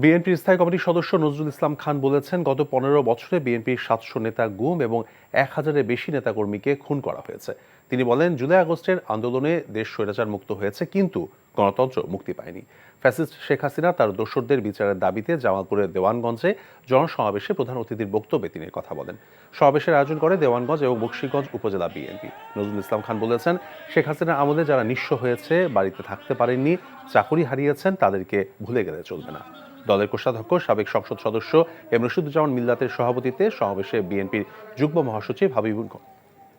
বিএনপির স্থায়ী কমিটির সদস্য নজরুল ইসলাম খান বলেছেন, গত 15 বছরে বিএনপির 700 নেতা গুম এবং 1000-এর বেশি নেতাকর্মীকে খুন করা হয়েছে। তিনি বলেন, জুলাই আগস্টের আন্দোলনে দেশ স্বৈরাচার মুক্ত হয়েছে, কিন্তু গণতন্ত্র মুক্তি পায়নি। ফ্যাসিস্ট শেখ হাসিনা তার দোসরদের বিচারের দাবিতে জামালপুরের দেওয়ানগঞ্জে জনসমাবেশে প্রধান অতিথির বক্তব্যে তিনি কথা বলেন। সমাবেশের আয়োজন করে দেওয়ানগঞ্জ এবং বকশীগঞ্জ উপজেলা বিএনপি। নজরুল ইসলাম খান বলেছেন, শেখ হাসিনার আমলে যারা নিঃস্ব হয়েছে, বাড়িতে থাকতে পারেননি, চাকরি হারিয়েছেন, তাদেরকে ভুলে গেলে চলবে না। দলের কোষাধ্যক্ষ সাবেক সংসদ সদস্য এম রশিদুজ্জামান মিল্লাতের সভাপতিত্বে সমাবেশে বিএনপির যুগ্ম মহাসচিব হাবিবুল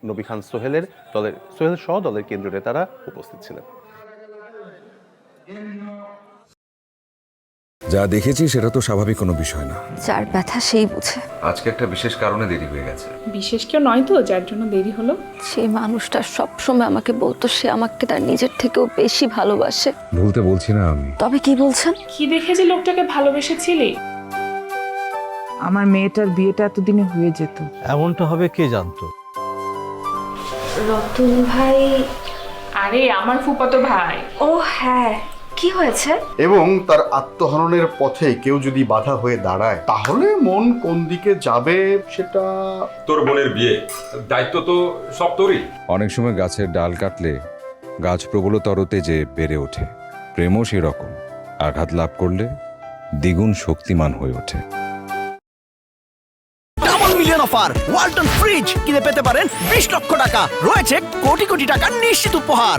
নবী খান সোহেল সহ দলের কেন্দ্রীয় নেতারা উপস্থিত ছিলেন। যা দেখেছি সেটা তো স্বাভাবিক কোনো বিষয় না। যার ব্যথা সেই বুঝে। আজকে একটা বিশেষ কারণে দেরি হয়ে গেছে। বিশেষ কেউ নয় তো যার জন্য দেরি হলো। সেই মানুষটা সবসময় আমাকে বলতো সে আমাকে তার নিজের থেকেও বেশি ভালোবাসে। ভুলতে বলছি না আমি। তবে কি বলছেন? কি দেখে যে লোকটাকে ভালোবেসেছিলি? আমার মেয়েটার বিয়েটা এতদিনে হয়ে যেত। এমনটা হবে কে জানতো? রতন ভাই। আরে আমার ফুফাতো ভাই। ও হ্যাঁ, কি হয়েছে? এবং তার আত্মহননের পথে কেউ যদি বাধা হয়ে দাঁড়ায়, তাহলে মন কোন দিকে যাবে সেটা। তোর বোনের বিয়ে, দায়িত্ব তো সব তোরই। অনেক সময় গাছের ডাল কাটলে গাছ প্রবলতরতে যে বেড়ে ওঠে, প্রেমও সেরকম। আঘাত লাভ করলে দ্বিগুণ শক্তিমান হয়ে ওঠে। Double million offer Walton fridge কিনে পেতে পারেন 20 লক্ষ টাকা, রয়েছে কোটি কোটি টাকার নিশ্চিত উপহার।